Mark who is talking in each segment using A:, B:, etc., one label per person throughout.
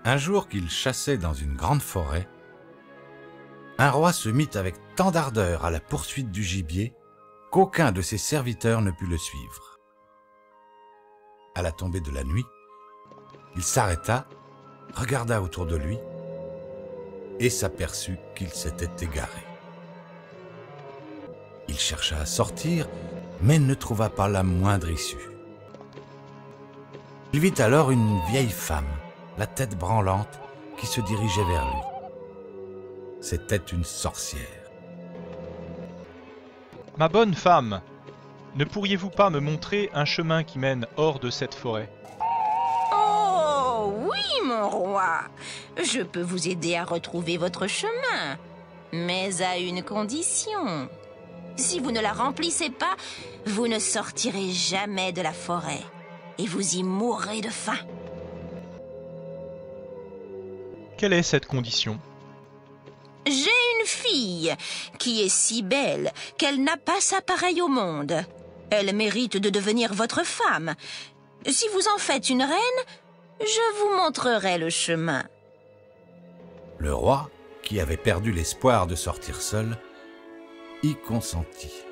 A: Un jour qu'il chassait dans une grande forêt, un roi se mit avec tant d'ardeur à la poursuite du gibier qu'aucun de ses serviteurs ne put le suivre. À la tombée de la nuit, il s'arrêta, regarda autour de lui et s'aperçut qu'il s'était égaré. Il chercha à sortir, mais ne trouva pas la moindre issue. Il vit alors une vieille femme, la tête branlante, qui se dirigeait vers lui. C'était une sorcière.
B: « Ma bonne femme, ne pourriez-vous pas me montrer un chemin qui mène hors de cette forêt ?»
C: Oh, oui, mon roi. Je peux vous aider à retrouver votre chemin, mais à une condition. Si vous ne la remplissez pas, vous ne sortirez jamais de la forêt et vous y mourrez de faim.
B: Quelle est cette condition ?
C: J'ai une fille qui est si belle qu'elle n'a pas sa pareille au monde. Elle mérite de devenir votre femme. Si vous en faites une reine, je vous montrerai le chemin.
A: Le roi, qui avait perdu l'espoir de sortir seul, y consentit.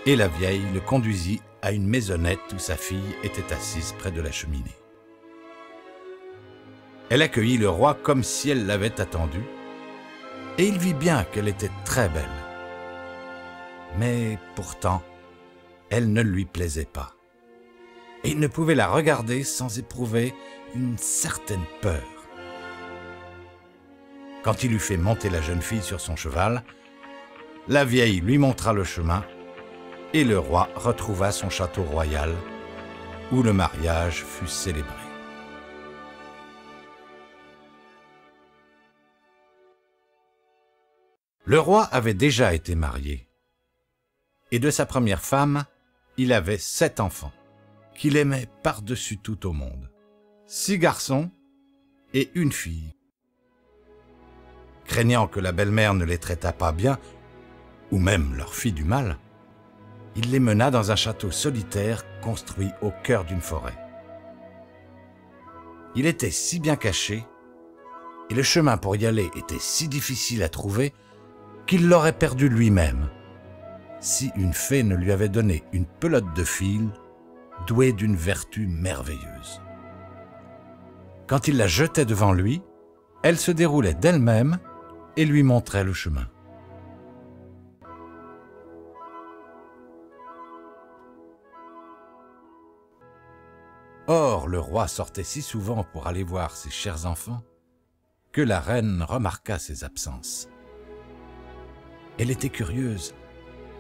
A: Et la vieille le conduisit à une maisonnette où sa fille était assise près de la cheminée. Elle accueillit le roi comme si elle l'avait attendu, et il vit bien qu'elle était très belle. Mais pourtant, elle ne lui plaisait pas, et il ne pouvait la regarder sans éprouver une certaine peur. Quand il eut fait monter la jeune fille sur son cheval, la vieille lui montra le chemin, et le roi retrouva son château royal, où le mariage fut célébré. Le roi avait déjà été marié, et de sa première femme, il avait 7 enfants, qu'il aimait par-dessus tout au monde. 6 garçons et une fille. Craignant que la belle-mère ne les traitât pas bien, ou même leur fit du mal, il les mena dans un château solitaire construit au cœur d'une forêt. Il était si bien caché, et le chemin pour y aller était si difficile à trouver, qu'il l'aurait perdu lui-même, si une fée ne lui avait donné une pelote de fil douée d'une vertu merveilleuse. Quand il la jetait devant lui, elle se déroulait d'elle-même et lui montrait le chemin. Or, le roi sortait si souvent pour aller voir ses chers enfants que la reine remarqua ses absences. Elle était curieuse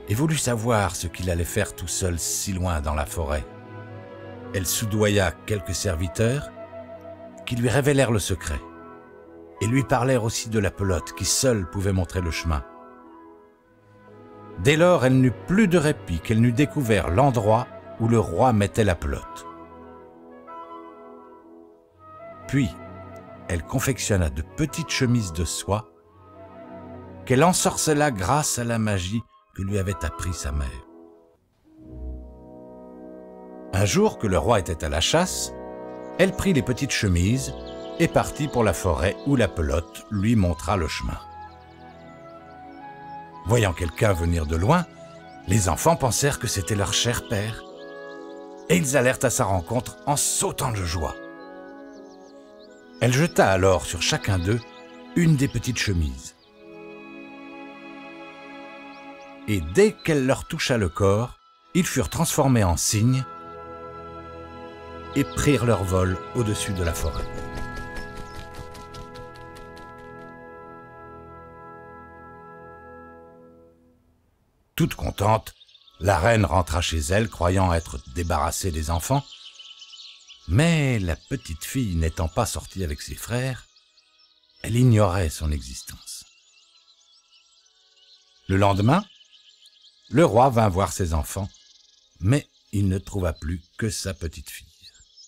A: et voulut savoir ce qu'il allait faire tout seul si loin dans la forêt. Elle soudoya quelques serviteurs qui lui révélèrent le secret et lui parlèrent aussi de la pelote qui seule pouvait montrer le chemin. Dès lors, elle n'eut plus de répit qu'elle n'eût découvert l'endroit où le roi mettait la pelote. Puis, elle confectionna de petites chemises de soie qu'elle ensorcela grâce à la magie que lui avait appris sa mère. Un jour que le roi était à la chasse, elle prit les petites chemises et partit pour la forêt où la pelote lui montra le chemin. Voyant quelqu'un venir de loin, les enfants pensèrent que c'était leur cher père, et ils allèrent à sa rencontre en sautant de joie. Elle jeta alors sur chacun d'eux une des petites chemises. Et dès qu'elle leur toucha le corps, ils furent transformés en cygnes et prirent leur vol au-dessus de la forêt. Toute contente, la reine rentra chez elle, croyant être débarrassée des enfants. Mais la petite fille n'étant pas sortie avec ses frères, elle ignorait son existence. Le lendemain, le roi vint voir ses enfants, mais il ne trouva plus que sa petite fille.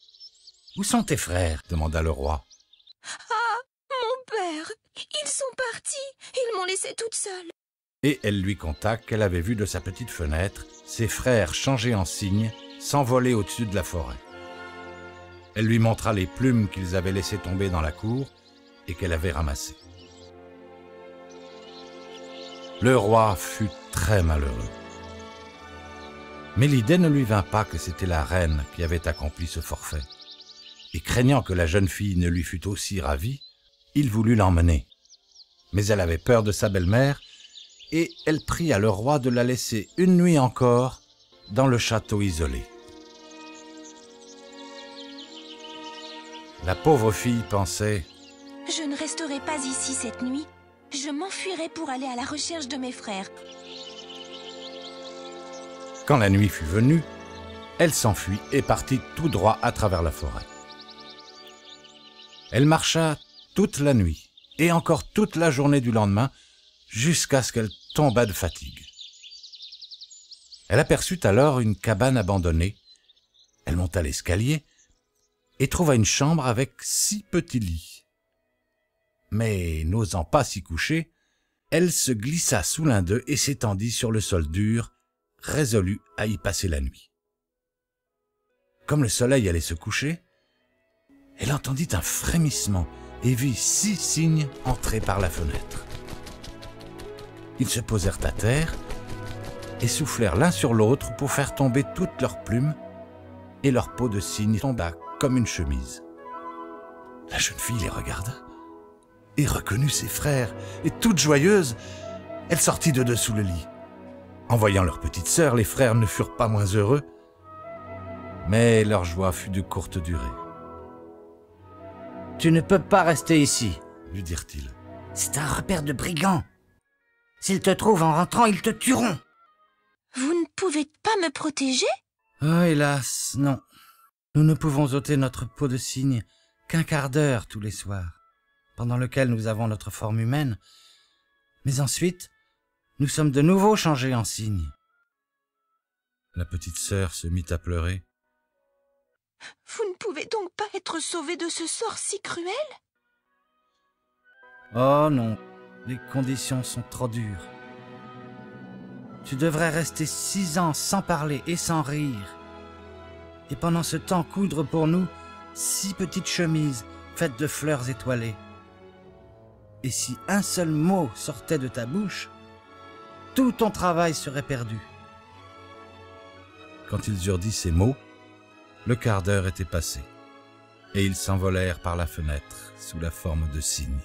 A: « Où sont tes frères ?» demanda le roi.
D: « Ah, mon père, ils sont partis, ils m'ont laissée toute seule. »
A: Et elle lui conta qu'elle avait vu de sa petite fenêtre ses frères changés en cygnes s'envoler au-dessus de la forêt. Elle lui montra les plumes qu'ils avaient laissées tomber dans la cour et qu'elle avait ramassées. Le roi fut très malheureux. Mais l'idée ne lui vint pas que c'était la reine qui avait accompli ce forfait. Et craignant que la jeune fille ne lui fût aussi ravie, il voulut l'emmener. Mais elle avait peur de sa belle-mère et elle pria le roi de la laisser une nuit encore dans le château isolé. La pauvre fille pensait
D: « Je ne resterai pas ici cette nuit. Je m'enfuirai pour aller à la recherche de mes frères. »
A: Quand la nuit fut venue, elle s'enfuit et partit tout droit à travers la forêt. Elle marcha toute la nuit et encore toute la journée du lendemain jusqu'à ce qu'elle tombât de fatigue. Elle aperçut alors une cabane abandonnée. Elle monta l'escalier et trouva une chambre avec 6 petits lits. Mais n'osant pas s'y coucher, elle se glissa sous l'un d'eux et s'étendit sur le sol dur, résolue à y passer la nuit. Comme le soleil allait se coucher, elle entendit un frémissement et vit 6 cygnes entrer par la fenêtre. Ils se posèrent à terre et soufflèrent l'un sur l'autre pour faire tomber toutes leurs plumes, et leur peau de cygne tomba comme une chemise. La jeune fille les regarda et reconnut ses frères, et toute joyeuse, elle sortit de dessous le lit. En voyant leur petite sœur, les frères ne furent pas moins heureux, mais leur joie fut de courte durée.
E: « Tu ne peux pas rester ici, »
A: lui dirent-ils.
E: « C'est un repère de brigands. S'ils te trouvent en rentrant, ils te tueront. »
D: « Vous ne pouvez pas me protéger ?»
E: Oh, hélas, non. Nous ne pouvons ôter notre peau de cygne qu'un quart d'heure tous les soirs, pendant lequel nous avons notre forme humaine. Mais ensuite, nous sommes de nouveau changés en cygne.
A: La petite sœur se mit à pleurer.
D: « Vous ne pouvez donc pas être sauvé de ce sort si cruel ?»
E: Oh non, les conditions sont trop dures. Tu devrais rester 6 ans sans parler et sans rire. Et pendant ce temps coudre pour nous 6 petites chemises faites de fleurs étoilées. Et si un seul mot sortait de ta bouche, tout ton travail serait perdu.
A: Quand ils eurent dit ces mots, le quart d'heure était passé, et ils s'envolèrent par la fenêtre sous la forme de cygnes.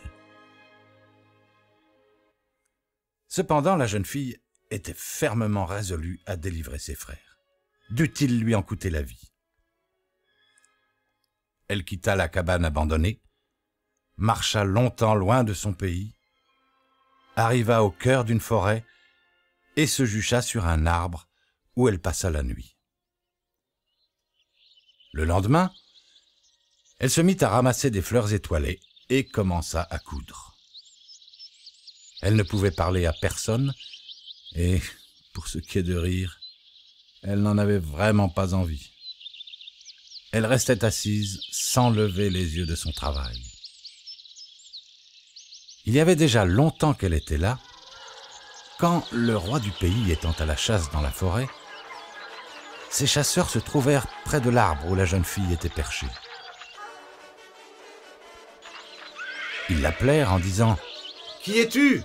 A: Cependant, la jeune fille était fermement résolue à délivrer ses frères, dût-il lui en coûter la vie. Elle quitta la cabane abandonnée, marcha longtemps loin de son pays, arriva au cœur d'une forêt et se jucha sur un arbre où elle passa la nuit. Le lendemain, elle se mit à ramasser des fleurs étoilées et commença à coudre. Elle ne pouvait parler à personne et, pour ce qui est de rire, elle n'en avait vraiment pas envie. Elle restait assise sans lever les yeux de son travail. Il y avait déjà longtemps qu'elle était là, quand le roi du pays étant à la chasse dans la forêt, ses chasseurs se trouvèrent près de l'arbre où la jeune fille était perchée. Ils l'appelèrent en disant « Qui es-tu »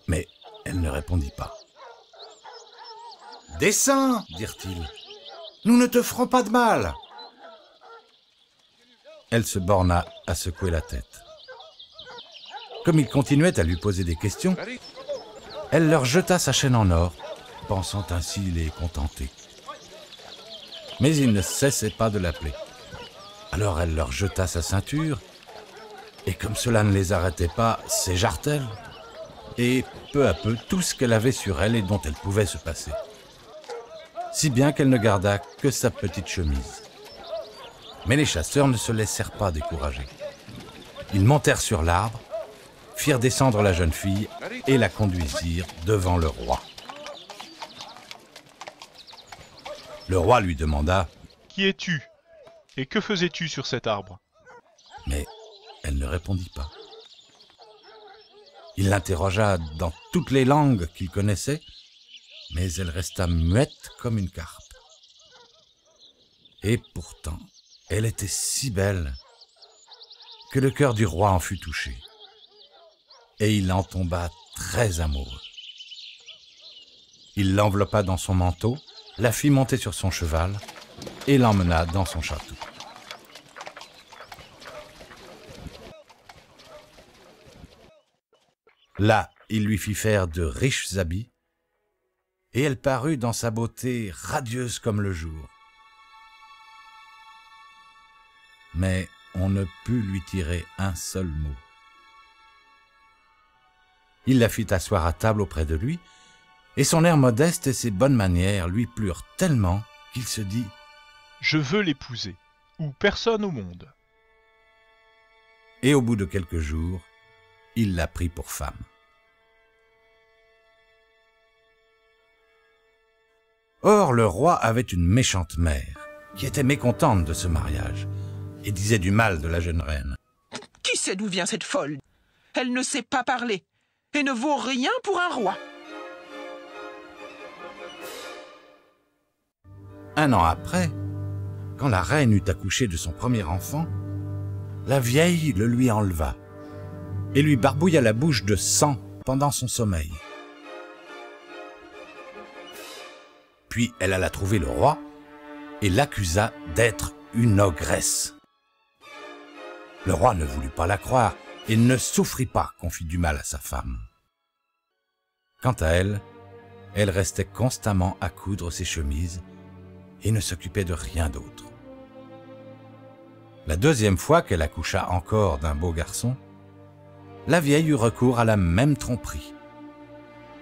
A: Mais elle ne répondit pas. « Descends, dirent-ils. Nous ne te ferons pas de mal. » Elle se borna à secouer la tête. Comme ils continuaient à lui poser des questions, elle leur jeta sa chaîne en or, pensant ainsi les contenter. Mais ils ne cessaient pas de l'appeler. Alors elle leur jeta sa ceinture, et comme cela ne les arrêtait pas, ses jarretelles, et peu à peu tout ce qu'elle avait sur elle et dont elle pouvait se passer. Si bien qu'elle ne garda que sa petite chemise. Mais les chasseurs ne se laissèrent pas décourager. Ils montèrent sur l'arbre, firent descendre la jeune fille et la conduisirent devant le roi. Le roi lui demanda
B: « Qui es-tu? Et que faisais-tu sur cet arbre ?»
A: Mais elle ne répondit pas. Il l'interrogea dans toutes les langues qu'il connaissait, mais elle resta muette comme une carpe. Et pourtant, elle était si belle que le cœur du roi en fut touché, et il en tomba très amoureux. Il l'enveloppa dans son manteau, la fit monter sur son cheval et l'emmena dans son château. Là, il lui fit faire de riches habits, et elle parut dans sa beauté radieuse comme le jour. Mais on ne put lui tirer un seul mot. Il la fit asseoir à table auprès de lui, et son air modeste et ses bonnes manières lui plurent tellement qu'il se dit
B: « Je veux l'épouser, ou personne au monde. »
A: Et au bout de quelques jours, il la prit pour femme. Or, le roi avait une méchante mère, qui était mécontente de ce mariage, et disait du mal de la jeune reine.
F: « Qui sait d'où vient cette folle? Elle ne sait pas parler, et ne vaut rien pour un roi. »
A: Un an après, quand la reine eut accouché de son premier enfant, la vieille le lui enleva et lui barbouilla la bouche de sang pendant son sommeil. Puis elle alla trouver le roi et l'accusa d'être une ogresse. Le roi ne voulut pas la croire et ne souffrit pas qu'on fît du mal à sa femme. Quant à elle, elle restait constamment à coudre ses chemises et ne s'occupait de rien d'autre. La deuxième fois qu'elle accoucha encore d'un beau garçon, la vieille eut recours à la même tromperie.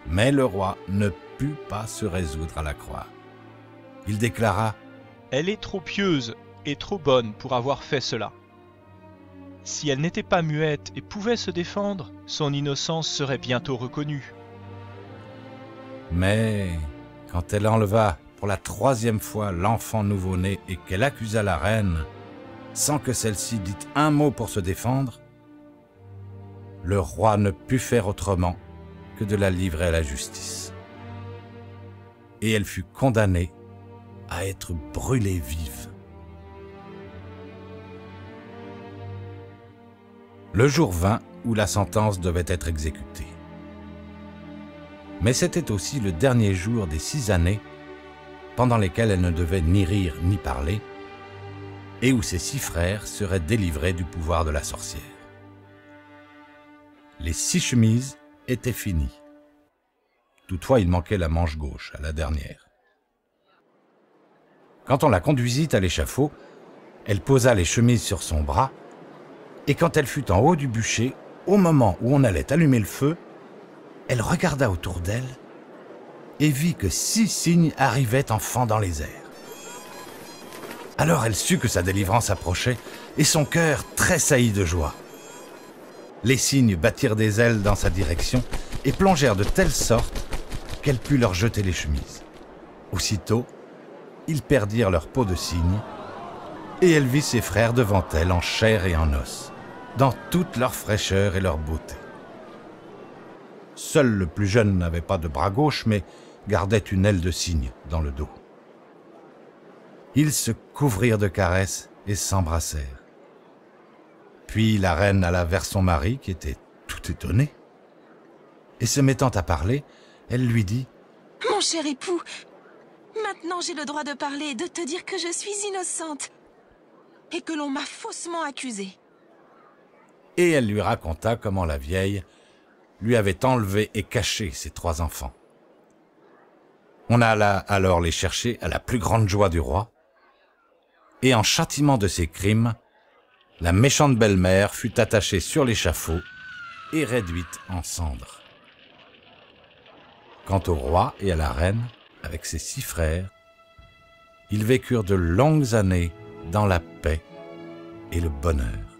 A: Mais le roi ne put pas se résoudre à la croire. Il déclara «
B: Elle est trop pieuse et trop bonne pour avoir fait cela. Si elle n'était pas muette et pouvait se défendre, son innocence serait bientôt reconnue. »
A: Mais quand elle enleva pour la troisième fois l'enfant nouveau-né et qu'elle accusa la reine, sans que celle-ci dît un mot pour se défendre, le roi ne put faire autrement que de la livrer à la justice. Et elle fut condamnée à être brûlée vive. Le jour vint où la sentence devait être exécutée. Mais c'était aussi le dernier jour des 6 années pendant lesquelles elle ne devait ni rire ni parler, et où ses 6 frères seraient délivrés du pouvoir de la sorcière. Les 6 chemises étaient finies. Toutefois, il manquait la manche gauche, à la dernière. Quand on la conduisit à l'échafaud, elle posa les chemises sur son bras, et quand elle fut en haut du bûcher, au moment où on allait allumer le feu, elle regarda autour d'elle et vit que 6 cygnes arrivaient en fendant les airs. Alors elle sut que sa délivrance approchait, et son cœur tressaillit de joie. Les cygnes battirent des ailes dans sa direction et plongèrent de telle sorte qu'elle put leur jeter les chemises. Aussitôt, ils perdirent leur peau de cygne, et elle vit ses frères devant elle en chair et en os, dans toute leur fraîcheur et leur beauté. Seul le plus jeune n'avait pas de bras gauche, mais gardait une aile de cygne dans le dos. Ils se couvrirent de caresses et s'embrassèrent. Puis la reine alla vers son mari, qui était tout étonné, et se mettant à parler, elle lui dit
D: « Mon cher époux, maintenant j'ai le droit de parler et de te dire que je suis innocente et que l'on m'a faussement accusée. »
A: Et elle lui raconta comment la vieille lui avait enlevé et caché ses 3 enfants. On alla alors les chercher à la plus grande joie du roi, et en châtiment de ses crimes, la méchante belle-mère fut attachée sur l'échafaud et réduite en cendres. Quant au roi et à la reine, avec ses 6 frères, ils vécurent de longues années dans la paix et le bonheur.